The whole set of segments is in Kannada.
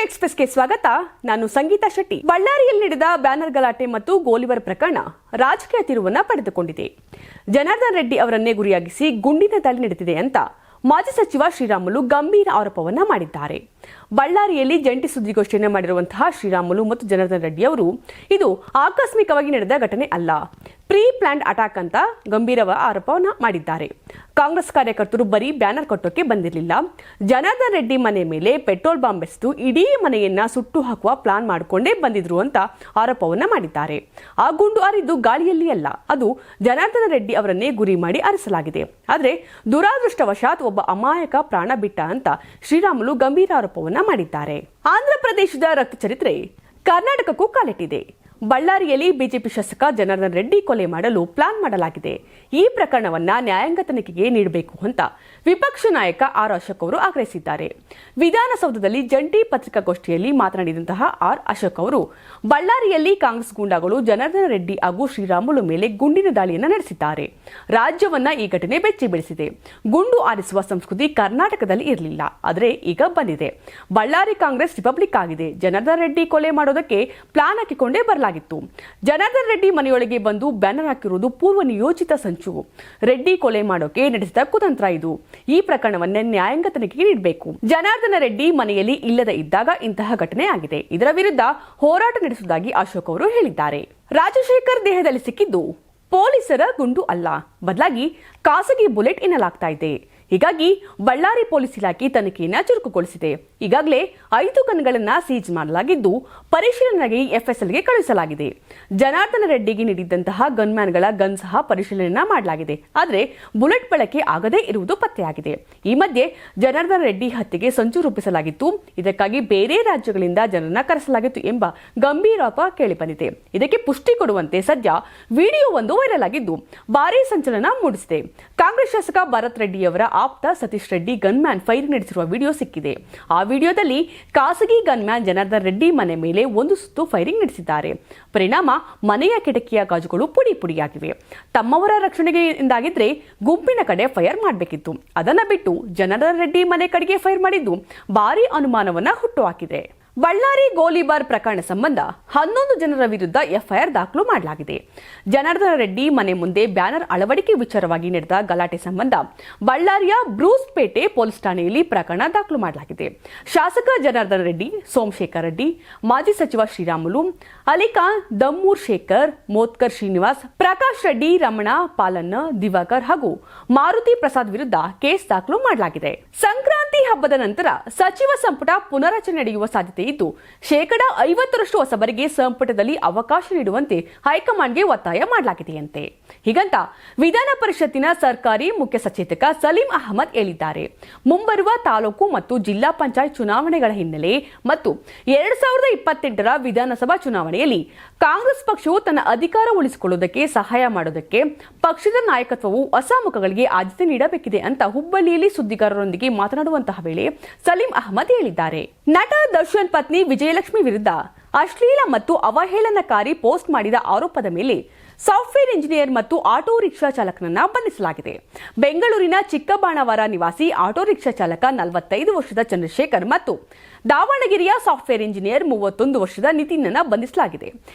ಎಕ್ಸ್‌ಪ್ರೆಸ್‌ಗೆ ಸ್ವಾಗತ. ನಾನು ಸಂಗೀತಾ ಶೆಟ್ಟಿ. ಬಳ್ಳಾರಿಯಲ್ಲಿ ನಡೆದ ಬ್ಯಾನರ್ ಗಲಾಟೆ ಮತ್ತು ಗೋಲಿಬಾರ್ ಪ್ರಕರಣ ರಾಜಕೀಯ ತಿರುವನ್ನ ಪಡೆದುಕೊಂಡಿದೆ. ಜನಾರ್ದನ್ ರೆಡ್ಡಿ ಅವರನ್ನೇ ಗುರಿಯಾಗಿಸಿ ಗುಂಡಿನ ದಾಳಿ ನಡೆದಿದೆ ಅಂತ ಮಾಜಿ ಸಚಿವ ಶ್ರೀರಾಮುಲು ಗಂಭೀರ ಆರೋಪವನ್ನ ಮಾಡಿದ್ದಾರೆ. ಬಳ್ಳಾರಿಯಲ್ಲಿ ಜಂಟಿ ಸುದ್ದಿಗೋಷ್ಠಿಯನ್ನು ಮಾಡಿರುವಂತಹ ಶ್ರೀರಾಮುಲು ಮತ್ತು ಜನಾರ್ದನ್ ರೆಡ್ಡಿ ಅವರು ಇದು ಆಕಸ್ಮಿಕವಾಗಿ ನಡೆದ ಘಟನೆ ಅಲ್ಲ, ಪ್ರೀ ಪ್ಲಾನ್ಡ್ ಅಟ್ಯಾಕ್ ಅಂತ ಗಂಭೀರ ಆರೋಪವನ್ನ ಮಾಡಿದ್ದಾರೆ. ಕಾಂಗ್ರೆಸ್ ಕಾರ್ಯಕರ್ತರು ಬರೀ ಬ್ಯಾನರ್ ಕಟ್ಟೋಕೆ ಬಂದಿರಲಿಲ್ಲ, ಜನಾರ್ದನ್ ರೆಡ್ಡಿ ಮನೆ ಮೇಲೆ ಪೆಟ್ರೋಲ್ ಬಾಂಬ್ ಎಸೆದು ಇಡೀ ಮನೆಯನ್ನ ಸುಟ್ಟು ಹಾಕುವ ಪ್ಲಾನ್ ಮಾಡಿಕೊಂಡೇ ಬಂದಿದ್ರು ಅಂತ ಆರೋಪವನ್ನ ಮಾಡಿದ್ದಾರೆ. ಆ ಗುಂಡು ಹಾರಿದ್ದು ಗಾಳಿಯಲ್ಲಿ ಅಲ್ಲ, ಅದು ಜನಾರ್ದನ್ ರೆಡ್ಡಿ ಅವರನ್ನೇ ಗುರಿ ಮಾಡಿ ಹಾರಿಸಲಾಗಿದೆ. ಆದರೆ ದುರಾದೃಷ್ಟವಶಾತ್ ಒಬ್ಬ ಅಮಾಯಕ ಪ್ರಾಣ ಬಿಟ್ಟ ಅಂತ ಶ್ರೀರಾಮುಲು ಗಂಭೀರ ಆರೋಪವನ್ನ ಮಾಡಿದ್ದಾರೆ. ಆಂಧ್ರ ಪ್ರದೇಶದ ರಕ್ತ ಚರಿತ್ರೆ ಕರ್ನಾಟಕಕ್ಕೂ ಕಾಲಿಟ್ಟಿದೆ. ಬಳ್ಳಾರಿಯಲ್ಲಿ ಬಿಜೆಪಿ ಶಾಸಕ ಜನಾರ್ದನ್ ರೆಡ್ಡಿ ಕೊಲೆ ಮಾಡಲು ಪ್ಲಾನ್ ಮಾಡಲಾಗಿದೆ. ಈ ಪ್ರಕರಣವನ್ನ ನ್ಯಾಯಾಂಗ ತನಿಖೆಗೆ ನೀಡಬೇಕು ಅಂತ ವಿಪಕ್ಷ ನಾಯಕ ಆರ್ ಅಶೋಕ್ ಅವರು ಆಗ್ರಹಿಸಿದ್ದಾರೆ. ವಿಧಾನಸೌಧದಲ್ಲಿ ಜಂಟಿ ಪತ್ರಿಕಾಗೋಷ್ಠಿಯಲ್ಲಿ ಮಾತನಾಡಿದಂತಹ ಆರ್ ಅಶೋಕ್ ಅವರು ಬಳ್ಳಾರಿಯಲ್ಲಿ ಕಾಂಗ್ರೆಸ್ ಗೂಂಡಾಗಳು ಜನಾರ್ದನ್ ರೆಡ್ಡಿ ಹಾಗೂ ಶ್ರೀರಾಮುಲು ಮೇಲೆ ಗುಂಡಿನ ದಾಳಿಯನ್ನು ನಡೆಸಿದ್ದಾರೆ. ರಾಜ್ಯವನ್ನ ಈ ಘಟನೆ ಬೆಚ್ಚಿ ಬೀಳಿಸಿದೆ. ಗುಂಡು ಆರಿಸುವ ಸಂಸ್ಕೃತಿ ಕರ್ನಾಟಕದಲ್ಲಿ ಇರಲಿಲ್ಲ, ಆದರೆ ಈಗ ಬಂದಿದೆ. ಬಳ್ಳಾರಿ ಕಾಂಗ್ರೆಸ್ ರಿಪಬ್ಲಿಕ್ ಆಗಿದೆ. ಜನಾರ್ದನ್ ರೆಡ್ಡಿ ಕೊಲೆ ಮಾಡೋದಕ್ಕೆ ಪ್ಲಾನ್ ಹಾಕಿಕೊಂಡೇ ಬರಲಾಗಿತ್ತು. ಜನಾರ್ದನ್ ರೆಡ್ಡಿ ಮನೆಯೊಳಗೆ ಬಂದು ಬ್ಯಾನರ್ ಹಾಕಿರುವುದು ಪೂರ್ವ ನಿಯೋಜಿತ ಸಂಚು. ರೆಡ್ಡಿ ಕೊಲೆ ಮಾಡೋಕೆ ನಡೆಸಿದ ಕುತಂತ್ರ ಇದು. ಈ ಪ್ರಕರಣವನ್ನ ನ್ಯಾಯಾಂಗ ತನಿಖೆಗೆ ನೀಡಬೇಕು. ಜನಾರ್ದನ ರೆಡ್ಡಿ ಮನೆಯಲ್ಲಿ ಇಲ್ಲದ ಇದ್ದಾಗ ಇಂತಹ ಘಟನೆ ಆಗಿದೆ. ಇದರ ವಿರುದ್ಧ ಹೋರಾಟ ನಡೆಸುವುದಾಗಿ ಅಶೋಕ್ ಅವರು ಹೇಳಿದ್ದಾರೆ. ರಾಜಶೇಖರ್ ದೇಹದಲ್ಲಿ ಸಿಕ್ಕಿದ್ದು ಪೊಲೀಸರ ಗುಂಡು ಅಲ್ಲ, ಬದಲಾಗಿ ಖಾಸಗಿ ಬುಲೆಟ್ ಎನ್ನಲಾಗ್ತಾ ಇದೆ. ಹೀಗಾಗಿ ಬಳ್ಳಾರಿ ಪೊಲೀಸ್ ಇಲಾಖೆ ತನಿಖೆಯನ್ನು ಚುರುಕುಗೊಳಿಸಿದೆ. ಈಗಾಗಲೇ 5 ಗನ್ಗಳನ್ನು ಸೀಜ್ ಮಾಡಲಾಗಿದ್ದು ಪರಿಶೀಲನೆಗೆ ಎಫ್ಎಸ್ಎಲ್ಗೆ ಕಳುಹಿಸಲಾಗಿದೆ. ಜನಾರ್ದನ ರೆಡ್ಡಿಗೆ ನೀಡಿದಂತಹ ಗನ್ಮ್ಯಾನ್ಗಳ ಗನ್ ಸಹ ಪರಿಶೀಲನೆ ಮಾಡಲಾಗಿದೆ. ಆದರೆ ಬುಲೆಟ್ ಬಳಕೆ ಆಗದೇ ಇರುವುದು ಪತ್ತೆಯಾಗಿದೆ. ಈ ಮಧ್ಯೆ ಜನಾರ್ದನ ರೆಡ್ಡಿ ಹತ್ಯೆಗೆ ಸಂಚು ರೂಪಿಸಲಾಗಿತ್ತು. ಇದಕ್ಕಾಗಿ ಬೇರೆ ರಾಜ್ಯಗಳಿಂದ ಜನರನ್ನ ಕರೆಸಲಾಗಿತ್ತು ಎಂಬ ಗಂಭೀರ ಆರೋಪ ಕೇಳಿಬಂದಿದೆ. ಇದಕ್ಕೆ ಪುಷ್ಟಿ ಕೊಡುವಂತೆ ಸದ್ಯ ವಿಡಿಯೋ ಒಂದು ವೈರಲ್ ಆಗಿದ್ದು ಭಾರೀ ಸಂಚಲನ ಮೂಡಿಸಿದೆ. ಕಾಂಗ್ರೆಸ್ ಶಾಸಕ ಭರತ್ ರೆಡ್ಡಿಯವರ ಆಪ್ತ ಸತೀಶ್ ರೆಡ್ಡಿ ಗನ್ಮ್ಯಾನ್ ಫೈರಿಂಗ್ ನಡೆಸಿರುವ ವಿಡಿಯೋ ಸಿಕ್ಕಿದೆ. ಆ ವಿಡಿಯೋದಲ್ಲಿ ಖಾಸಗಿ ಗನ್ಮ್ಯಾನ್ ಜನಾರ್ದನ್ ರೆಡ್ಡಿ ಮನೆ ಮೇಲೆ ಒಂದು ಸುತ್ತು ಫೈರಿಂಗ್ ನಡೆಸಿದ್ದಾರೆ. ಪರಿಣಾಮ ಮನೆಯ ಕಿಟಕಿಯ ಗಾಜುಗಳು ಪುಡಿ ಪುಡಿಯಾಗಿವೆ. ತಮ್ಮವರ ರಕ್ಷಣೆಯಿಂದಾಗಿದ್ರೆ ಗುಂಪಿನ ಕಡೆ ಫೈರ್ ಮಾಡಬೇಕಿತ್ತು. ಅದನ್ನ ಬಿಟ್ಟು ಜನಾರ್ದನ್ ರೆಡ್ಡಿ ಮನೆ ಕಡೆಗೆ ಫೈರ್ ಮಾಡಿದ್ದು ಭಾರೀ ಅನುಮಾನವನ್ನ ಹುಟ್ಟುಹಾಕಿದೆ. ಬಳ್ಳಾರಿ ಗೋಲಿಬಾರ್ ಪ್ರಕರಣ ಸಂಬಂಧ 11 ಜನರ ವಿರುದ್ಧ ಎಫ್ಐಆರ್ ದಾಖಲು ಮಾಡಲಾಗಿದೆ. ಜನಾರ್ದನ ರೆಡ್ಡಿ ಮನೆ ಮುಂದೆ ಬ್ಯಾನರ್ ಅಳವಡಿಕೆ ವಿಚಾರವಾಗಿ ನಡೆದ ಗಲಾಟೆ ಸಂಬಂಧ ಬಳ್ಳಾರಿಯ ಬ್ರೂಸ್ಪೇಟೆ ಪೊಲೀಸ್ ಠಾಣೆಯಲ್ಲಿ ಪ್ರಕರಣ ದಾಖಲು ಮಾಡಲಾಗಿದೆ. ಶಾಸಕ ಜನಾರ್ದನ ರೆಡ್ಡಿ, ಸೋಮಶೇಖರ್ ರೆಡ್ಡಿ, ಮಾಜಿ ಸಚಿವ ಶ್ರೀರಾಮುಲು, ಅಲಿಖಾನ್, ದಮ್ಮೂರ್ ಶೇಖರ್, ಮೋತ್ಕರ್ ಶ್ರೀನಿವಾಸ್, ಪ್ರಕಾಶ್ ರೆಡ್ಡಿ, ರಮಣ, ಪಾಲನ್ನ, ದಿವಾಕರ್ ಹಾಗೂ ಮಾರುತಿ ಪ್ರಸಾದ್ ವಿರುದ್ಧ ಕೇಸ್ ದಾಖಲು ಮಾಡಲಾಗಿದೆ. ಸಂಕ್ರಾಂತಿ ಹಬ್ಬದ ನಂತರ ಸಚಿವ ಸಂಪುಟ ಪುನರಚನೆ ನಡೆಯುವ ಸಾಧ್ಯತೆ ಇದ್ದು 50% ಹೊಸಬರಿಗೆ ಸಂಪುಟದಲ್ಲಿ ಅವಕಾಶ ನೀಡುವಂತೆ ಹೈಕಮಾಂಡ್ಗೆ ಒತ್ತಾಯ ಮಾಡಲಾಗಿದೆಯಂತೆ. ಹೀಗಂತ ವಿಧಾನ ಪರಿಷತ್ತಿನ ಸರ್ಕಾರಿ ಮುಖ್ಯ ಸಚೇತಕ ಸಲೀಂ ಅಹಮದ್ ಹೇಳಿದ್ದಾರೆ. ಮುಂಬರುವ ತಾಲೂಕು ಮತ್ತು ಜಿಲ್ಲಾ ಪಂಚಾಯತ್ ಚುನಾವಣೆಗಳ ಹಿನ್ನೆಲೆ ಮತ್ತು 2028ರ ವಿಧಾನಸಭಾ ಚುನಾವಣೆಯಲ್ಲಿ ಕಾಂಗ್ರೆಸ್ ಪಕ್ಷವು ತನ್ನ ಅಧಿಕಾರ ಉಳಿಸಿಕೊಳ್ಳುವುದಕ್ಕೆ ಸಹಾಯ ಮಾಡುವುದಕ್ಕೆ ಪಕ್ಷದ ನಾಯಕತ್ವವು ಹೊಸ ಮುಖಗಳಿಗೆ ಆದ್ಯತೆ ನೀಡಬೇಕಿದೆ ಅಂತ ಹುಬ್ಬಳ್ಳಿಯಲ್ಲಿ ಸುದ್ದಿಗಾರರೊಂದಿಗೆ ಮಾತನಾಡುವಂತಹ ವೇಳೆ ಸಲೀಂ ಅಹಮದ್ ಹೇಳಿದ್ದಾರೆ. ನಟ ದರ್ಶನ್ ಪತ್ನಿ ವಿಜಯಲಕ್ಷ್ಮಿ ವಿರುದ್ಧ ಅಶ್ಲೀಲ ಮತ್ತು ಅವಹೇಳನಕಾರಿ ಪೋಸ್ಟ್ ಮಾಡಿದ ಆರೋಪದ ಮೇಲೆ ಸಾಫ್ಟ್ವೇರ್ ಇಂಜಿನಿಯರ್ ಮತ್ತು ಆಟೋ ರಿಕ್ಷಾ ಚಾಲಕನನ್ನ ಬಂಧಿಸಲಾಗಿದೆ. ಬೆಂಗಳೂರಿನ ಚಿಕ್ಕಬಾಣವರ ನಿವಾಸಿ ಆಟೋ ರಿಕ್ಷಾ ಚಾಲಕ 45 ವರ್ಷದ ಚಂದ್ರಶೇಖರ್ ಮತ್ತು ದಾವಣಗೆರೆಯ ಸಾಫ್ಟ್ವೇರ್ ಇಂಜಿನಿಯರ್ 31 ವರ್ಷದ ನಿತಿನ್ನನ್ನ ಬಂಧಿಸಲಾಗಿದೆ.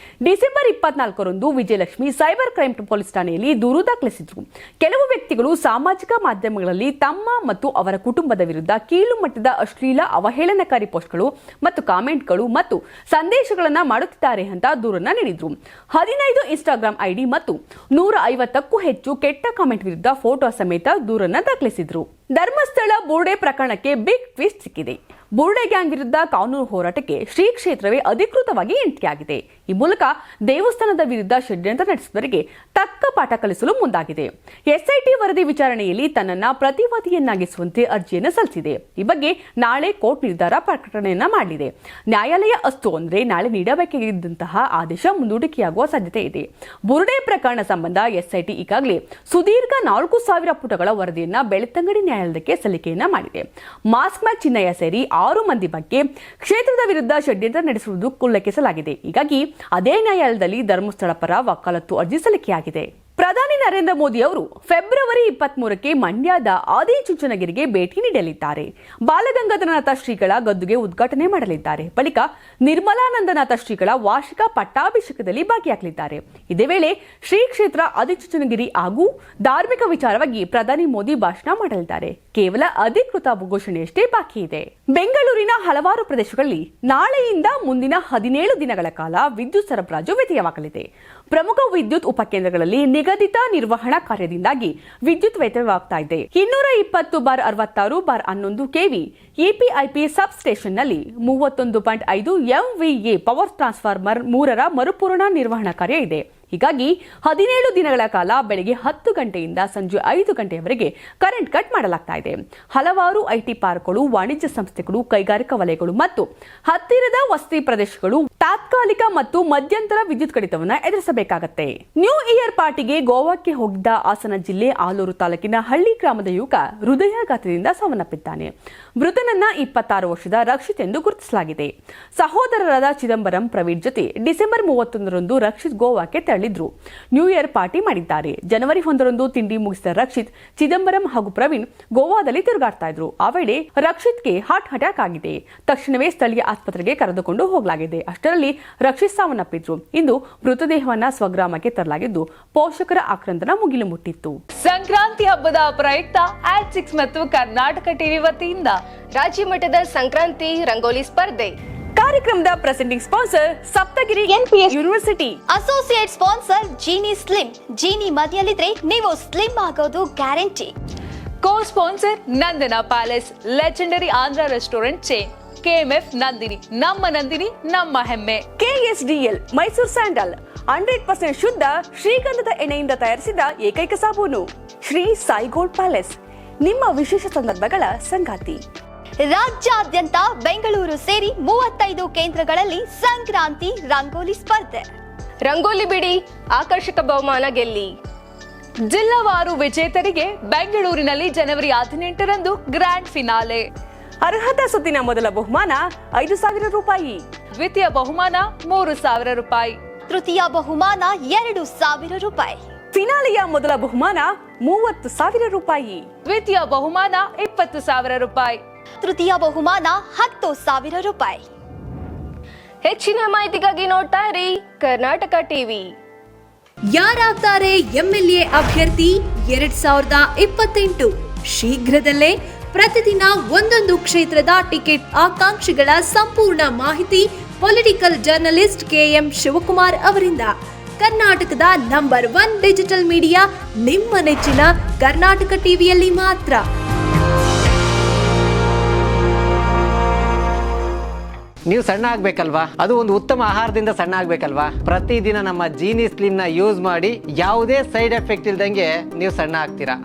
ಡಿಸೆಂಬರ್ 24ರಂದು ವಿಜಯಲಕ್ಷ್ಮಿ ಸೈಬರ್ ಕ್ರೈಮ್ ಪೊಲೀಸ್ ಠಾಣೆಯಲ್ಲಿ ದೂರು ದಾಖಲಿಸಿದ್ರು. ಕೆಲವು ವ್ಯಕ್ತಿಗಳು ಸಾಮಾಜಿಕ ಮಾಧ್ಯಮಗಳಲ್ಲಿ ತಮ್ಮ ಮತ್ತು ಅವರ ಕುಟುಂಬದ ವಿರುದ್ಧ ಕೀಳು ಮಟ್ಟದ ಅಶ್ಲೀಲ ಅವಹೇಳನಕಾರಿ ಪೋಸ್ಟ್ಗಳು ಮತ್ತು ಕಾಮೆಂಟ್ಗಳು ಮತ್ತು ಸಂದೇಶಗಳನ್ನ ಮಾಡುತ್ತಿದ್ದಾರೆ ಅಂತ ದೂರನ್ನ ನೀಡಿದ್ರು. 15 ಇನ್ಸ್ಟಾಗ್ರಾಂ ಐಡಿ ಮತ್ತು 150ಕ್ಕೂ ಹೆಚ್ಚು ಕೆಟ್ಟ ಕಾಮೆಂಟ್ ವಿರುದ್ಧ ಫೋಟೋ ಸಮೇತ ದೂರನ್ನ ದಾಖಲಿಸಿದ್ರು. ಧರ್ಮಸ್ಥಳ ಬುರ್ಡೆ ಪ್ರಕರಣಕ್ಕೆ ಬಿಗ್ ಟ್ವಿಸ್ಟ್ ಸಿಕ್ಕಿದೆ. ಬುರ್ಡೆ ಗ್ಯಾಂಗ್ ವಿರುದ್ಧ ಕಾನೂನು ಹೋರಾಟಕ್ಕೆ ಶ್ರೀ ಕ್ಷೇತ್ರವೇ ಅಧಿಕೃತವಾಗಿ ಎಂಟ್ರಿಯಾಗಿದೆ. ಈ ಮೂಲಕ ದೇವಸ್ಥಾನದ ವಿರುದ್ಧ ಷಡ್ಯಂತ್ರ ನಡೆಸಿದವರಿಗೆ ತಕ್ಕ ಪಾಠ ಕಲಿಸಲು ಮುಂದಾಗಿದೆ. ಎಸ್ಐಟಿ ವರದಿ ವಿಚಾರಣೆಯಲ್ಲಿ ತನ್ನನ್ನ ಪ್ರತಿವಾದಿಯನ್ನಾಗಿಸುವಂತೆ ಅರ್ಜಿಯನ್ನು ಸಲ್ಲಿಸಿದೆ. ಈ ಬಗ್ಗೆ ನಾಳೆ ಕೋರ್ಟ್ ನಿರ್ಧಾರ ಪ್ರಕಟಣೆಯನ್ನ ಮಾಡಲಿದೆ. ನ್ಯಾಯಾಲಯ ಅಸ್ತು ಅಂದ್ರೆ ನಾಳೆ ನೀಡಬೇಕಾಗಿದ್ದಂತಹ ಆದೇಶ ಮುಂದೂಡಿಕೆಯಾಗುವ ಸಾಧ್ಯತೆ ಇದೆ. ಬುರ್ಡೆ ಪ್ರಕರಣ ಸಂಬಂಧ ಎಸ್ಐಟಿ ಈಗಾಗಲೇ ಸುದೀರ್ಘ 4000 ಪುಟಗಳ ವರದಿಯನ್ನ ಬೆಳ್ತಂಗಡಿ ನ್ಯಾಯಾಲಯಕ್ಕೆ ಸಲ್ಲಿಕೆಯನ್ನ ಮಾಡಿದೆ. ಮಾಸ್ಕ್ ಮ್ಯಾಚ್ ಚಿನ್ನಯ್ಯ ಸೇರಿ 6 ಮಂದಿ ಬಗ್ಗೆ ಕ್ಷೇತ್ರದ ವಿರುದ್ಧ ಷಡ್ಯಂತ್ರ ನಡೆಸುವುದು ಉಲ್ಲೇಖಿಸಲಾಗಿದೆ. ಹೀಗಾಗಿ ಅದೇ ನ್ಯಾಯಾಲಯದಲ್ಲಿ ಧರ್ಮಸ್ಥಳ ಪರ ವಕಾಲತ್ತು ಅರ್ಜಿ ಸಲ್ಲಿಕೆಯಾಗಿದೆ. ಪ್ರಧಾನಿ ನರೇಂದ್ರ ಮೋದಿ ಅವರು ಫೆಬ್ರವರಿ 23ಕ್ಕೆ ಮಂಡ್ಯದ ಆದಿಚುಂಚನಗಿರಿಗೆ ಭೇಟಿ ನೀಡಲಿದ್ದಾರೆ. ಬಾಲಗಂಗಾಧರನಾಥ ಶ್ರೀಗಳ ಗದ್ದುಗೆ ಉದ್ಘಾಟನೆ ಮಾಡಲಿದ್ದಾರೆ. ಬಳಿಕ ನಿರ್ಮಲಾನಂದನಾಥ ಶ್ರೀಗಳ ವಾರ್ಷಿಕ ಪಟ್ಟಾಭಿಷೇಕದಲ್ಲಿ ಭಾಗಿಯಾಗಲಿದ್ದಾರೆ. ಇದೇ ವೇಳೆ ಶ್ರೀ ಕ್ಷೇತ್ರ ಆದಿಚುಂಚನಗಿರಿ ಹಾಗೂ ಧಾರ್ಮಿಕ ವಿಚಾರವಾಗಿ ಪ್ರಧಾನಿ ಮೋದಿ ಭಾಷಣ ಮಾಡಲಿದ್ದಾರೆ. ಕೇವಲ ಅಧಿಕೃತ ಘೋಷಣೆಯಷ್ಟೇ ಬಾಕಿ ಇದೆ. ಬೆಂಗಳೂರಿನ ಹಲವಾರು ಪ್ರದೇಶಗಳಲ್ಲಿ ನಾಳೆಯಿಂದ ಮುಂದಿನ 17 ದಿನಗಳ ಕಾಲ ವಿದ್ಯುತ್ ಸರಬರಾಜು ವ್ಯತ್ಯಯವಾಗಲಿದೆ. ಪ್ರಮುಖ ವಿದ್ಯುತ್ ಉಪಕೇಂದ್ರಗಳಲ್ಲಿ ನಿಗದಿತ ನಿರ್ವಹಣಾ ಕಾರ್ಯದಿಂದಾಗಿ ವಿದ್ಯುತ್ ವ್ಯತ್ಯಯವಾಗ್ತಾ ಇದೆ. 220/66/11 ಕೆವಿ ಎಪಿಐಪಿ ಸಬ್ ಸ್ಟೇಷನ್ನಲ್ಲಿ 31.5 MVA ಪವರ್ ಟ್ರಾನ್ಸ್ಫಾರ್ಮರ್ 3ರ ಮರುಪೂರ್ಣ ನಿರ್ವಹಣಾ ಕಾರ್ಯ ಇದೆ. ಹೀಗಾಗಿ 17 ದಿನಗಳ ಕಾಲ ಬೆಳಗ್ಗೆ 10 ಗಂಟೆಯಿಂದ ಸಂಜೆ 5 ಗಂಟೆಯವರೆಗೆ ಕರೆಂಟ್ ಕಟ್ ಮಾಡಲಾಗ್ತಾ ಇದೆ. ಹಲವಾರು ಐಟಿ ಪಾರ್ಕ್ಗಳು, ವಾಣಿಜ್ಯ ಸಂಸ್ಥೆಗಳು, ಕೈಗಾರಿಕಾ ವಲಯಗಳು ಮತ್ತು ಹತ್ತಿರದ ವಸತಿ ಪ್ರದೇಶಗಳು ತಾತ್ಕಾಲಿಕ ಮತ್ತು ಮಧ್ಯಂತರ ವಿದ್ಯುತ್ ಕಡಿತವನ್ನು ಎದುರಿಸಬೇಕಾಗುತ್ತೆ. ನ್ಯೂ ಇಯರ್ ಪಾರ್ಟಿಗೆ ಗೋವಾಕ್ಕೆ ಹೋಗಿದ್ದ ಹಾಸನ ಜಿಲ್ಲೆ ಆಲೂರು ತಾಲೂಕಿನ ಹಳ್ಳಿ ಗ್ರಾಮದ ಯುವಕ ಹೃದಯಾಘಾತದಿಂದ ಸಾವನ್ನಪ್ಪಿದ್ದಾನೆ. ಮೃತನನ್ನ 26 ವರ್ಷದ ರಕ್ಷಿತ್ ಎಂದು ಗುರುತಿಸಲಾಗಿದೆ. ಸಹೋದರರಾದ ಚಿದಂಬರಂ, ಪ್ರವೀಣ್ ಜೊತೆ ಡಿಸೆಂಬರ್ 31ರಂದು ರಕ್ಷಿತ್ ಗೋವಾಕ್ಕೆ ತೆರಳಿದ್ರು. ನ್ಯೂ ಇಯರ್ ಪಾರ್ಟಿ ಮಾಡಿದ್ದಾರೆ. ಜನವರಿ 1ರಂದು ತಿಂಡಿ ಮುಗಿಸಿದ ರಕ್ಷಿತ್, ಚಿದಂಬರಂ ಹಾಗೂ ಪ್ರವೀಣ್ ಗೋವಾದಲ್ಲಿ ತಿರುಗಾಡ್ತಾ ಇದ್ರು. ಆ ವೇಳೆ ರಕ್ಷಿತ್ಗೆ ಹಾರ್ಟ್ ಅಟ್ಯಾಕ್ ಆಗಿದೆ. ತಕ್ಷಣವೇ ಸ್ಥಳೀಯ ಆಸ್ಪತ್ರೆಗೆ ಕರೆದುಕೊಂಡು ಹೋಗಲಾಗಿದೆ. ಅಷ್ಟರಲ್ಲಿ ರಕ್ಷಿತ್ ಸಾವನ್ನಪ್ಪಿದ್ರು. ಇಂದು ಮೃತದೇಹವನ್ನ ಸ್ವಗ್ರಾಮಕ್ಕೆ ತರಲಾಗಿದ್ದು ಪೋಷಕರ ಆಕ್ರಂದನ ಮುಗಿಲು ಮುಟ್ಟಿತ್ತು. ಸಂಕ್ರಾಂತಿ ಹಬ್ಬದ ಪ್ರಯುಕ್ತ ಆಟ್6 ಮತ್ತು ಕರ್ನಾಟಕ ಟಿವಿ ವತಿಯಿಂದ ರಾಜ್ಯ ಮಟ್ಟದ ಸಂಕ್ರಾಂತಿ ರಂಗೋಲಿ ಸ್ಪರ್ಧೆ. ಕಾರ್ಯಕ್ರಮದ presenting sponsor Saptagiri NPS university. Associate sponsor Jeeni slim. Jeeni ಮನೆಯಲ್ಲಿದ್ರೆ ನೀವು ಸ್ಲಿಮ್ ಆಗೋದು guarantee. Co sponsor Nandana palace, legendary Andhra restaurant chain. KMF Nandini, ನಮ್ಮ ನಂದಿನಿ ನಮ್ಮ ಹೆಮ್ಮೆ. KSDL ಮೈಸೂರು ಸ್ಯಾಂಡಲ್ 100% ಶುದ್ಧ ಶ್ರೀಗಂಧದ ಎಣ್ಣೆಯಿಂದ ತಯಾರಿಸಿದ ಏಕೈಕ ಸಾಬೂನು. ಶ್ರೀ ಸಾಯಿ ಗೋಲ್ಡ್ ಪ್ಯಾಲೇಸ್, ನಿಮ್ಮ ವಿಶೇಷ ಸಂದರ್ಭಗಳ ಸಂಗಾತಿ. ರಾಜ್ಯಾದ್ಯಂತ ಬೆಂಗಳೂರು ಸೇರಿ 35 ಕೇಂದ್ರಗಳಲ್ಲಿ ಸಂಕ್ರಾಂತಿ ರಂಗೋಲಿ ಸ್ಪರ್ಧೆ. ರಂಗೋಲಿ ಬಿಡಿ, ಆಕರ್ಷಕ ಬಹುಮಾನ ಗೆಲ್ಲಿ. ಜಿಲ್ಲಾವಾರು ವಿಜೇತರಿಗೆ ಬೆಂಗಳೂರಿನಲ್ಲಿ ಜನವರಿ 18ರಂದು ಗ್ರ್ಯಾಂಡ್ ಫಿನಾಲೆ. ಅರ್ಹತಾ ಸುತ್ತಿನ ಮೊದಲ ಬಹುಮಾನ 5,000 ರೂಪಾಯಿ. ದ್ವಿತೀಯ ಬಹುಮಾನ 3,000 ರೂಪಾಯಿ. ತೃತೀಯ ಬಹುಮಾನ 2,000 ರೂಪಾಯಿ. ಫಿನಾಲೆಯ ಮೊದಲ ಬಹುಮಾನ 30,000 ರೂಪಾಯಿ. ದ್ವಿತೀಯ ಬಹುಮಾನ 20,000 ರೂಪಾಯಿ. ತೃತೀಯ ಬಹುಮಾನ 10,000 ರೂಪಾಯಿ. ಹೆಚ್ಚಿನ ಮಾಹಿತಿಗಾಗಿ ನೋಡ್ತಾ ಇರಿ ಕರ್ನಾಟಕ ಟಿವಿ. ಯಾರಾಗ್ತಾರೆ MLA ಅಭ್ಯರ್ಥಿ 2028? ಶೀಘ್ರದಲ್ಲೇ ಪ್ರತಿದಿನ ಒಂದೊಂದು ಕ್ಷೇತ್ರದ ಟಿಕೆಟ್ ಆಕಾಂಕ್ಷಿಗಳ ಸಂಪೂರ್ಣ ಮಾಹಿತಿ ಪೊಲಿಟಿಕಲ್ ಜರ್ನಲಿಸ್ಟ್ KM ಶಿವಕುಮಾರ್ ಅವರಿಂದ. ಕರ್ನಾಟಕದ ನಂಬರ್ 1 ಡಿಜಿಟಲ್ ಮೀಡಿಯಾ ನಿಮ್ಮ ನೆಚ್ಚಿನ ಕರ್ನಾಟಕ ಟಿವಿಯಲ್ಲಿ ಮಾತ್ರ. ನೀವು ಸಣ್ಣ ಆಗ್ಬೇಕಲ್ವಾ? ಅದು ಒಂದು ಉತ್ತಮ ಆಹಾರದಿಂದ ಸಣ್ಣ ಆಗ್ಬೇಕಲ್ವಾ? ಪ್ರತಿದಿನ ನಮ್ಮ ಜೀನಿ ಸ್ಲಿಮ್ ನ ಯೂಸ್ ಮಾಡಿ ಯಾವುದೇ ಸೈಡ್ ಎಫೆಕ್ಟ್ ಇಲ್ದಂಗೆ ನೀವು ಸಣ್ಣ ಆಗ್ತೀರಾ.